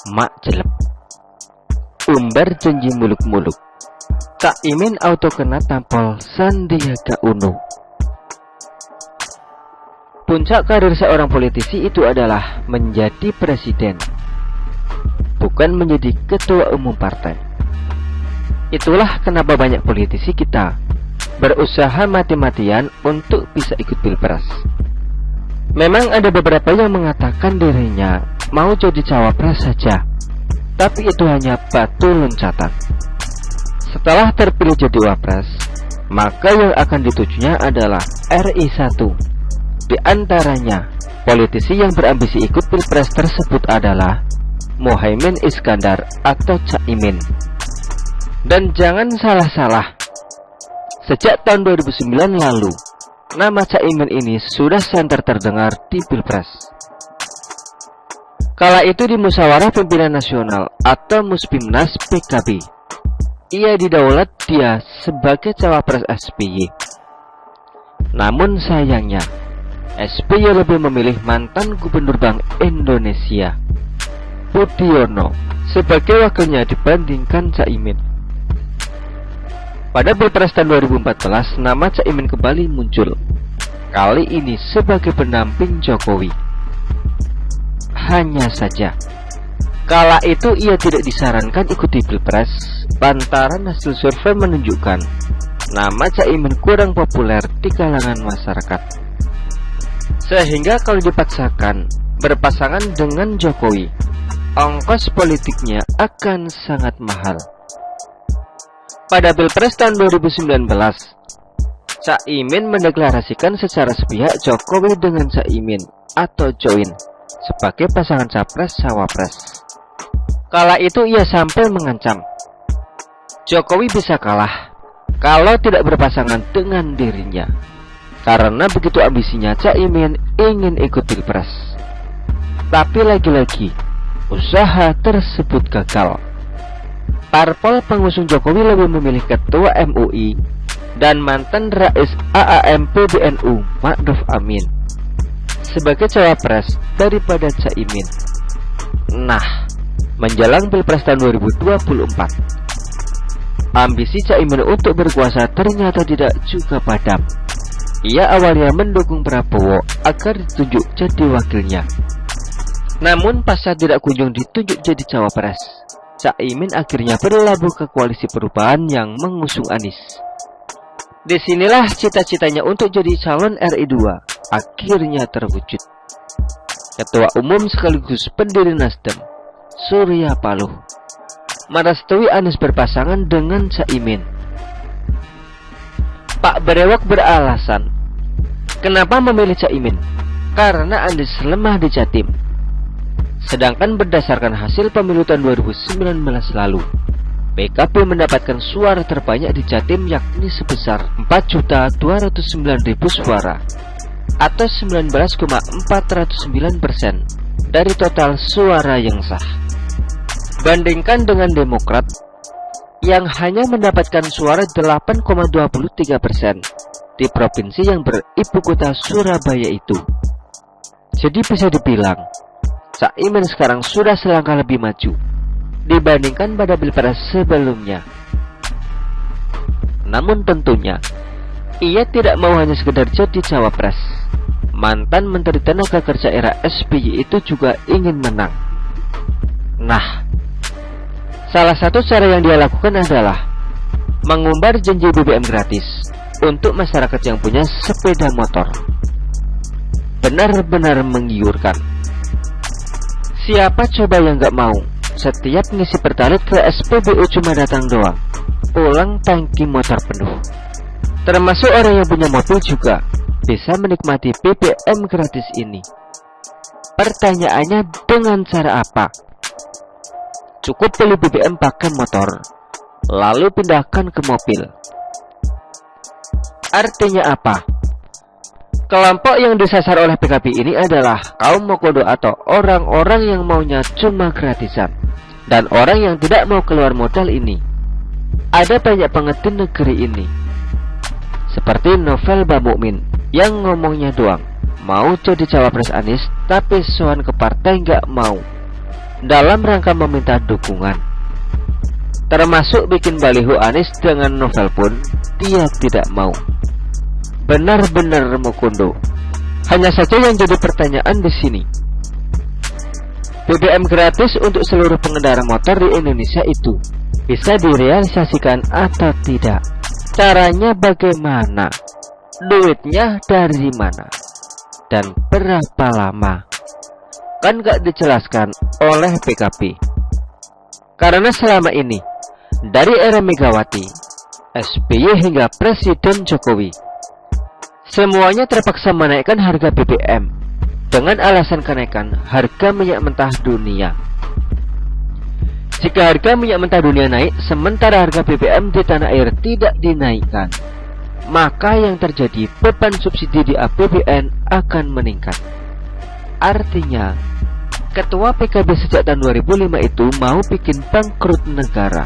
Mak jelek, umbar janji muluk-muluk, Cak Imin auto kena tampol Sandiaga Uno. Puncak karir seorang politisi itu adalah menjadi presiden, bukan menjadi ketua umum partai. Itulah kenapa banyak politisi kita berusaha mati-matian untuk bisa ikut pilpres. Memang ada beberapa yang mengatakan dirinya mau jadi cawapres saja, tapi itu hanya batu loncatan. Setelah terpilih jadi wapres, maka yang akan ditujunya adalah RI 1. Di antaranya, politisi yang berambisi ikut pilpres tersebut adalah Muhaimin Iskandar atau Cak Imin. Dan jangan salah-salah, sejak tahun 2009 lalu, nama Cak Imin ini sudah santer terdengar di pilpres. Kala itu di Musyawarah Pimpinan Nasional atau Muspimnas PKB, ia didaulat dia sebagai cawapres SBY. Namun sayangnya, SBY lebih memilih mantan Gubernur Bank Indonesia, Budiono, sebagai wakilnya dibandingkan Cak Imin. Pada Pilpres tahun 2014, nama Cak Imin kembali muncul, kali ini sebagai pendamping Jokowi. Hanya saja, kala itu ia tidak disarankan ikuti pilpres lantaran hasil survei menunjukkan nama Cak Imin kurang populer di kalangan masyarakat. Sehingga kalau dipaksakan berpasangan dengan Jokowi, ongkos politiknya akan sangat mahal. Pada Pilpres tahun 2019, Cak Imin mendeklarasikan secara sepihak Jokowi dengan Cak Imin atau Join sebagai pasangan capres-cawapres. Kala itu ia sampai mengancam Jokowi bisa kalah kalau tidak berpasangan dengan dirinya, karena begitu ambisinya Cak Imin ingin ikut pilpres. Tapi lagi-lagi usaha tersebut gagal. Parpol pengusung Jokowi lebih memilih ketua MUI dan mantan Rais AAM PBNU Ma'ruf Amin sebagai cawapres daripada Cak Imin. Nah, menjelang Pilpres tahun 2024, ambisi Cak Imin untuk berkuasa ternyata tidak juga padam. Ia awalnya mendukung Prabowo agar ditunjuk jadi wakilnya. Namun pasca tidak kunjung ditunjuk jadi cawapres, Cak Imin akhirnya berlabuh ke koalisi perubahan yang mengusung Anies. Disinilah cita-citanya untuk jadi calon RI 2 akhirnya terwujud. Ketua Umum sekaligus pendiri Nasdem, Surya Paloh, merestui Anies berpasangan dengan Cak Imin. Pak Berewok beralasan, kenapa memilih Cak Imin? Karena Anies lemah di Jatim. Sedangkan berdasarkan hasil pemilu tahun 2019 lalu, PKB mendapatkan suara terbanyak di Jatim, yakni sebesar 4.209.000 suara atau 19,409% dari total suara yang sah. Bandingkan dengan Demokrat yang hanya mendapatkan suara 8,23% di provinsi yang beribu kota Surabaya itu. Jadi bisa dibilang Cak Imin sekarang sudah selangkah lebih maju dibandingkan pada pilpres sebelumnya. Namun tentunya ia tidak mau hanya sekedar jadi cawapres. Mantan Menteri Tenaga Kerja era SBY itu juga ingin menang. Nah, salah satu cara yang dia lakukan adalah mengumbar janji BBM gratis untuk masyarakat yang punya sepeda motor. Benar-benar menggiurkan. Siapa coba yang gak mau setiap ngisi pertalite ke SPBU cuma datang doang, pulang tangki motor penuh. Termasuk orang yang punya mobil juga bisa menikmati BBM gratis ini. Pertanyaannya, dengan cara apa? Cukup beli BBM pakai motor, lalu pindahkan ke mobil. Artinya apa? Kelompok yang disasar oleh PKB ini adalah kaum Mokodo atau orang-orang yang maunya cuma gratisan, dan orang yang tidak mau keluar modal ini. Ada banyak banget di negeri ini. seperti novel Mbak Mukmin yang ngomongnya doang mau jadi cawapres Anies, tapi soan ke partai nggak mau dalam rangka meminta dukungan. Termasuk bikin baliho Anies dengan novel pun dia tidak mau. Benar-benar mukundo. Hanya saja yang jadi pertanyaan di sini, BBM gratis untuk seluruh pengendara motor di Indonesia itu bisa direalisasikan atau tidak? Caranya bagaimana? Duitnya dari mana? Dan berapa lama? Kan gak dijelaskan oleh PKB. Karena selama ini, dari era Megawati, SBY hingga Presiden Jokowi, semuanya terpaksa menaikkan harga BBM dengan alasan kenaikan harga minyak mentah dunia. Jika harga minyak mentah dunia naik, sementara harga BBM di tanah air tidak dinaikkan, maka yang terjadi beban subsidi di APBN akan meningkat. Artinya, Ketua PKB sejak tahun 2005 itu mau bikin bangkrut negara.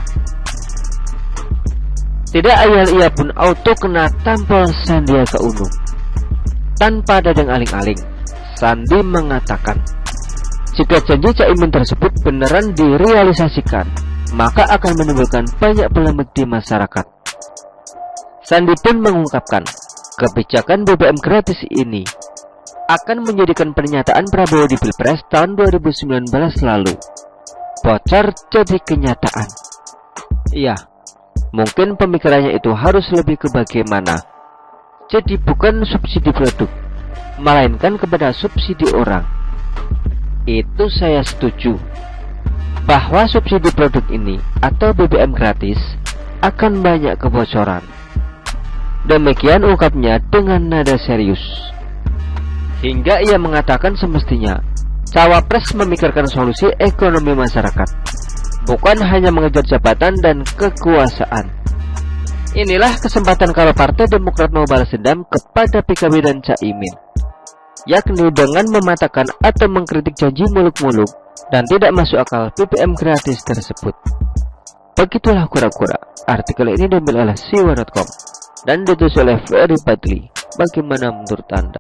Tidak ayal ia pun auto kena tampol Sandiaga Uno. Tanpa dadang aling-aling, Sandi mengatakan, jika janji Caimin tersebut beneran direalisasikan, maka akan menimbulkan banyak polemik di masyarakat. Sandi pun mengungkapkan, kebijakan BBM gratis ini akan menjadikan pernyataan Prabowo di Pilpres tahun 2019 lalu bocor jadi kenyataan. Iya, mungkin pemikirannya itu harus lebih ke bagaimana. Jadi bukan subsidi produk, melainkan kepada subsidi orang. Itu saya setuju, bahwa subsidi produk ini atau BBM gratis akan banyak kebocoran. Demikian ungkapnya dengan nada serius. Hingga ia mengatakan semestinya cawapres memikirkan solusi ekonomi masyarakat, bukan hanya mengejar jabatan dan kekuasaan. Inilah kesempatan kalau Partai Demokrat mau balas dendam kepada PKB dan Caimin, yakni dengan mematahkan atau mengkritik janji muluk-muluk dan tidak masuk akal BBM gratis tersebut. Begitulah kura-kura. Artikel ini diambil oleh siwa.com dan ditulis oleh Ferry Padli. Bagaimana menurut Anda?